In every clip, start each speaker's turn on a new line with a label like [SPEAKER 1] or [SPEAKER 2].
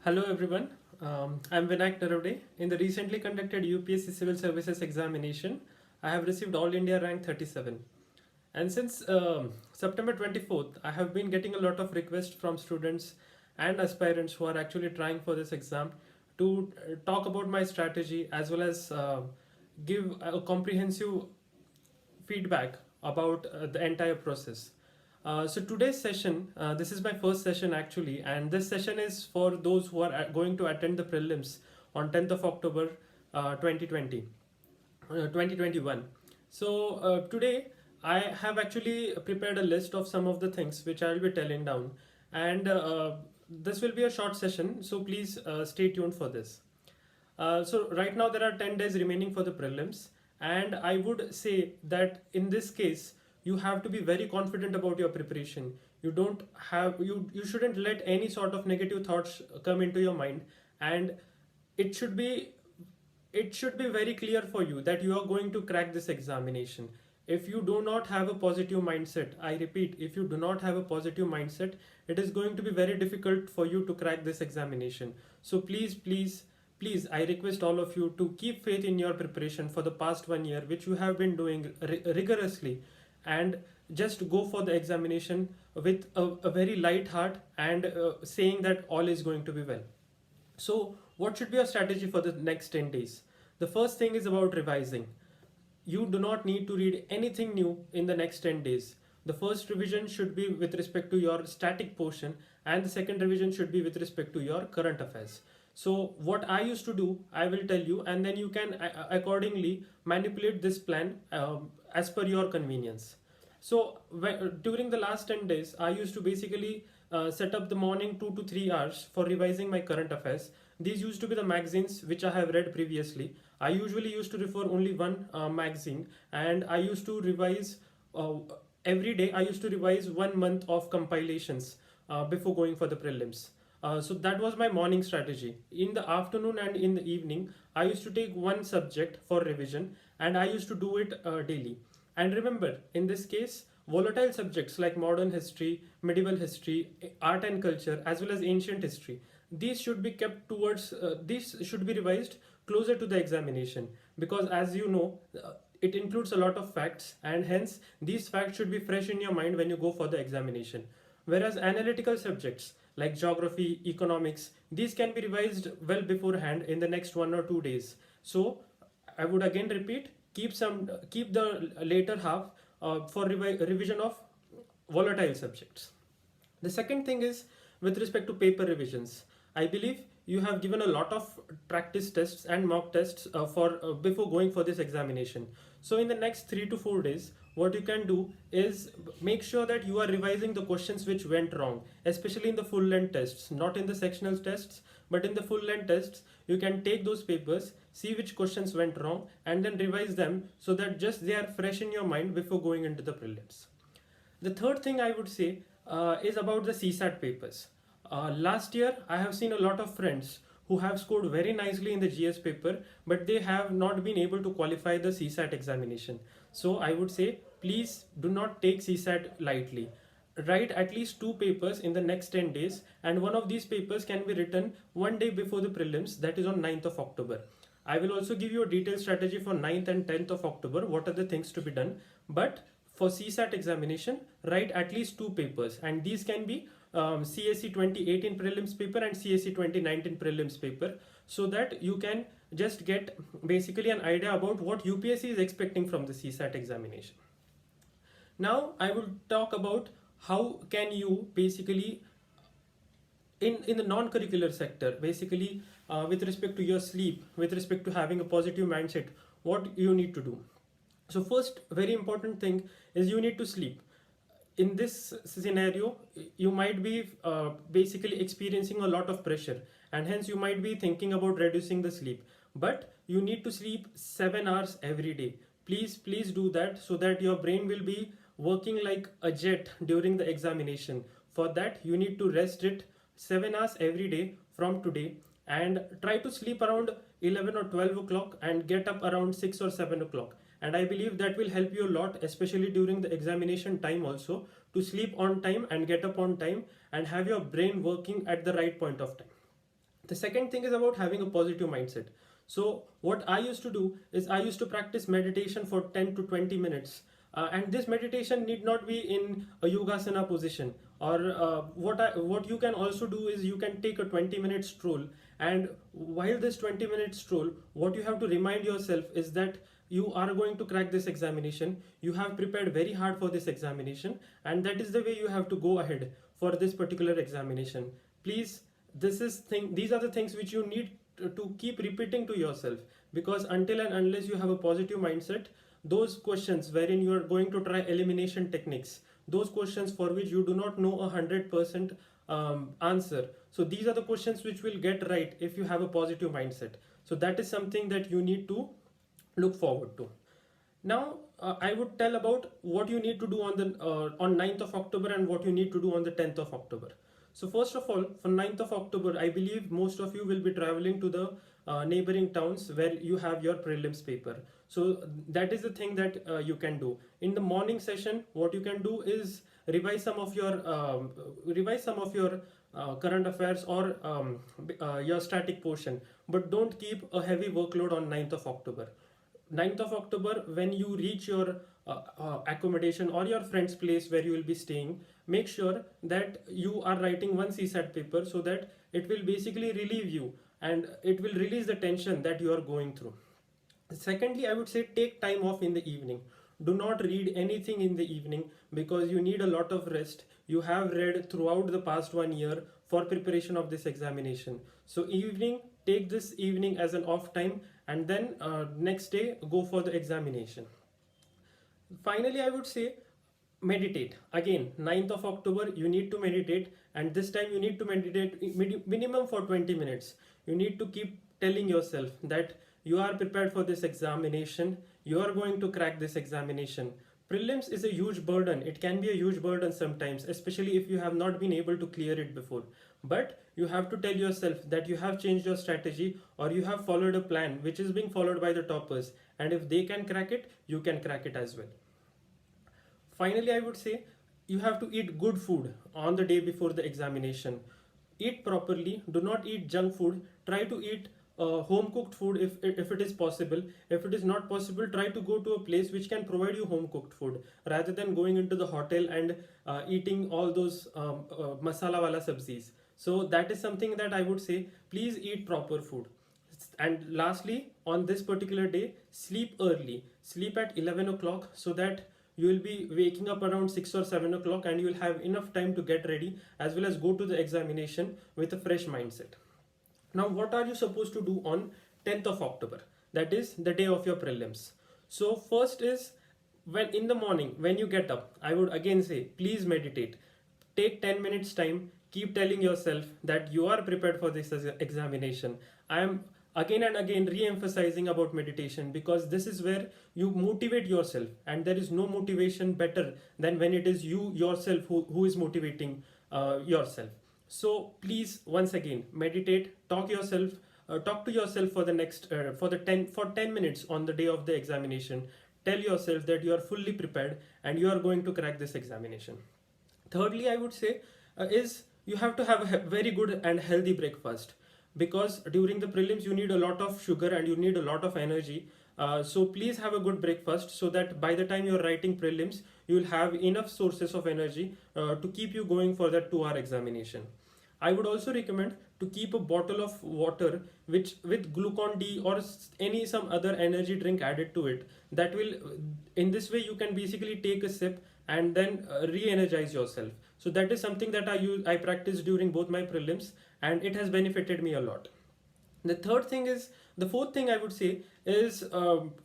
[SPEAKER 1] Hello everyone, I'm Vinayak Narwade. In the recently conducted UPSC Civil Services examination, I have received All India rank 37. And since September 24th, I have been getting a lot of requests from students and aspirants who are actually trying for this exam to talk about my strategy as well as give a comprehensive feedback about the entire process. So today's session, this is my first session actually, and this session is for those who are going to attend the prelims on 10th of October 2020, 2021. So today I have actually prepared a list of some of the things which I will be telling down, and this will be a short session, so please stay tuned for this. So right now there are 10 days remaining for the prelims, and I would say that in this case you have to be very confident about your preparation. You shouldn't let any sort of negative thoughts come into your mind, and it should be it should be very clear for you that you are going to crack this examination. If you do not have a positive mindset, I repeat, if you do not have a positive mindset, it is going to be very difficult for you to crack this examination. So please, I request all of you to keep faith in your preparation for the past 1 year, which you have been doing rigorously, and just go for the examination with a very light heart and saying that all is going to be well. So, what should be your strategy for the next 10 days? The first thing is about revising. You do not need to read anything new in the next 10 days. The first revision should be with respect to your static portion, and the second revision should be with respect to your current affairs. So, what I used to do, I will tell you, and then you can accordingly manipulate this plan as per your convenience. So during the last 10 days, I used to basically set up the morning 2 to 3 hours for revising my current affairs. These used to be the magazines which I have read previously. I usually used to refer only one magazine, and I used to revise uh, every day. I used to revise 1 month of compilations before going for the prelims. So that was my morning strategy. In the afternoon and in the evening, I used to take one subject for revision, and I used to do it daily. And remember, in this case, volatile subjects like modern history, medieval history, art and culture, as well as ancient history, these should be revised closer to the examination, because as you know, it includes a lot of facts, and hence these facts should be fresh in your mind when you go for the examination. Whereas analytical subjects like geography, economics, these can be revised well beforehand in the next 1 or 2 days. So I would again repeat, keep the later half for revision of volatile subjects. The second thing is with respect to paper revisions. I believe you have given a lot of practice tests and mock tests for before going for this examination. So in the next 3 to 4 days, what you can do is make sure that you are revising the questions which went wrong, especially in the full length tests, not in the sectional tests, but in the full length tests. You can take those papers, see which questions went wrong, and then revise them so that just they are fresh in your mind before going into the prelims. The third thing I would say is about the CSAT papers. Last year, I have seen a lot of friends who have scored very nicely in the GS paper, but they have not been able to qualify the CSAT examination. So I would say, please do not take CSAT lightly. Write at least 2 papers in the next 10 days, and one of these papers can be written one day before the prelims, that is on 9th of October. I will also give you a detailed strategy for 9th and 10th of October, what are the things to be done. But for CSAT examination, write at least 2 papers, and these can be CSE 2018 prelims paper and CSE 2019 prelims paper, so that you can just get basically an idea about what UPSC is expecting from the CSAT examination. Now I will talk about how can you basically in the non-curricular sector, basically with respect to your sleep, with respect to having a positive mindset, what you need to do. So first very important thing is you need to sleep. In this scenario, you might be basically experiencing a lot of pressure, and hence you might be thinking about reducing the sleep, but you need to sleep 7 hours every day. Please do that, so that your brain will be working like a jet during the examination. For that, you need to rest it 7 hours every day from today, and try to sleep around 11 or 12 o'clock and get up around 6 or 7 o'clock. And I believe that will help you a lot, especially during the examination time also, to sleep on time and get up on time and have your brain working at the right point of time. The second thing is about having a positive mindset. So what I used to do is I used to practice meditation for 10 to 20 minutes. And this meditation need not be in a yogasana position, or what you can also do is you can take a 20-minute stroll. And while this 20-minute stroll, what you have to remind yourself is that you are going to crack this examination. You have prepared very hard for this examination, and that is the way you have to go ahead for this particular examination. Please, these are the things which you need to keep repeating to yourself, because until and unless you have a positive mindset, those questions wherein you are going to try elimination techniques, those questions for which you do not know 100% answer, so these are the questions which will get right if you have a positive mindset. So that is something that you need to look forward to. Now, I would tell about what you need to do on 9th of October and what you need to do on the 10th of October. So first of all, for 9th of October, I believe most of you will be traveling to the neighboring towns where you have your prelims paper. So that is the thing that you can do. In the morning session, what you can do is revise some of your current affairs or your static portion, but don't keep a heavy workload on 9th of October. 9th of October, when you reach your accommodation or your friend's place where you will be staying, make sure that you are writing one CSAT paper, so that it will basically relieve you and it will release the tension that you are going through. Secondly, I would say take time off in the evening. Do not read anything in the evening, because you need a lot of rest. You have read throughout the past 1 year for preparation of this examination. So take this evening as an off time, and then next day go for the examination. Finally, I would say meditate. Again, 9th of October, you need to meditate, and this time you need to meditate minimum for 20 minutes. You need to keep telling yourself that you are prepared for this examination, you are going to crack this examination. Prelims is a huge burden. It can be a huge burden sometimes, especially if you have not been able to clear it before. But you have to tell yourself that you have changed your strategy, or you have followed a plan which is being followed by the toppers. And if they can crack it, you can crack it as well. Finally, I would say you have to eat good food on the day before the examination. Eat properly. Do not eat junk food. Try to eat home cooked food if it is possible. If it is not possible, try to go to a place which can provide you home cooked food, rather than going into the hotel and eating all those masala wala sabzis. So that is something that I would say, please eat proper food. And lastly, on this particular day, sleep early. Sleep at 11 o'clock, so that you will be waking up around 6 or 7 o'clock, and you will have enough time to get ready as well as go to the examination with a fresh mindset. Now, what are you supposed to do on 10th of October? That is the day of your prelims. So first is, when in the morning, when you get up, I would again say, please meditate. Take 10 minutes time. Keep telling yourself that you are prepared for this examination. I am again and again re-emphasizing about meditation, because this is where you motivate yourself, and there is no motivation better than when it is you yourself who is motivating yourself. So please, once again, meditate, talk to yourself for the next for 10 minutes on the day of the examination. Tell yourself that you are fully prepared and you are going to crack this examination. Thirdly, I would say is you have to have a very good and healthy breakfast, because during the prelims you need a lot of sugar and you need a lot of energy. So please have a good breakfast, so that by the time you're writing prelims, you will have enough sources of energy to keep you going for that 2-hour examination. I would also recommend to keep a bottle of water which with Glucon-D or some other energy drink added to it. That will, in this way, you can basically take a sip and then re-energize yourself. So that is something that I practiced during both my prelims, and it has benefited me a lot. The fourth thing I would say is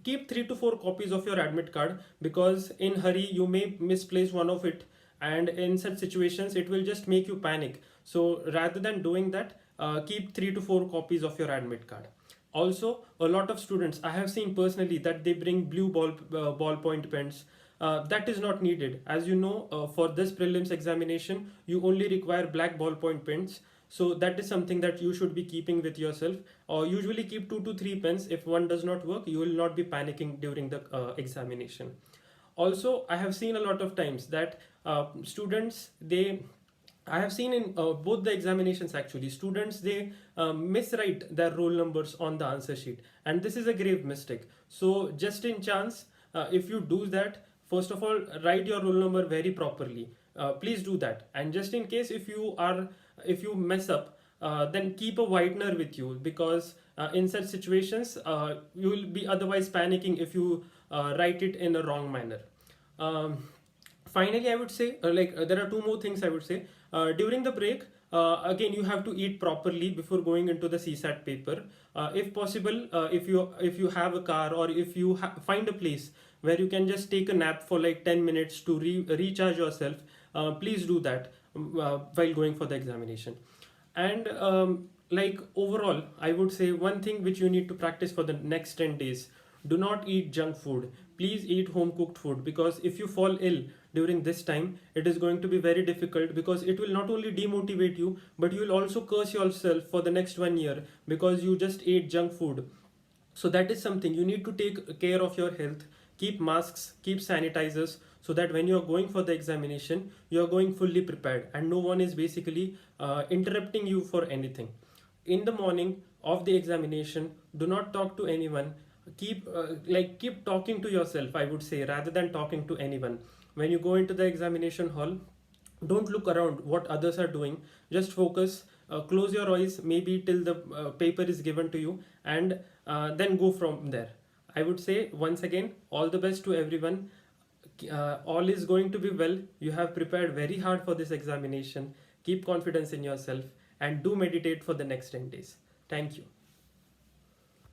[SPEAKER 1] keep 3 to 4 copies of your admit card, because in hurry you may misplace one of it, and in such situations it will just make you panic. So rather than doing that, keep 3 to 4 copies of your admit card. Also, a lot of students I have seen personally that they bring blue ballpoint pens. That is not needed. As you know, for this prelims examination, you only require black ballpoint pens. So that is something that you should be keeping with yourself. Or usually keep 2 to 3 pens. If one does not work, you will not be panicking during the examination. Also, I have seen a lot of times that students, they I have seen in both the examinations actually, students they miswrite their roll numbers on the answer sheet, and this is a grave mistake. So just in chance, if you do that, first of all, write your roll number very properly. Please do that. And just in case if you mess up, then keep a whitener with you, because in such situations you will be otherwise panicking if you write it in a wrong manner. Um, Finally, I would say there are two more things I would say. During the break, again you have to eat properly before going into the CSAT paper. If possible, if you have a car, or if you find a place where you can just take a nap for like 10 minutes to recharge yourself, please do that while going for the examination. And like overall, I would say one thing which you need to practice for the next 10 days: do not eat junk food. Please eat home cooked food, because if you fall ill during this time, it is going to be very difficult, because it will not only demotivate you, but you will also curse yourself for the next 1 year because you just ate junk food. So that is something you need to take care of your health. Keep masks, keep sanitizers, so that when you are going for the examination, you are going fully prepared and no one is basically interrupting you for anything. In the morning of the examination, do not talk to anyone. Keep talking to yourself, I would say, rather than talking to anyone. When you go into the examination hall, don't look around what others are doing. Just focus, close your eyes maybe till the paper is given to you, and then go from there. I would say once again, all the best to everyone. All is going to be well. You have prepared very hard for this examination. Keep confidence in yourself and do meditate for the next 10 days. Thank you.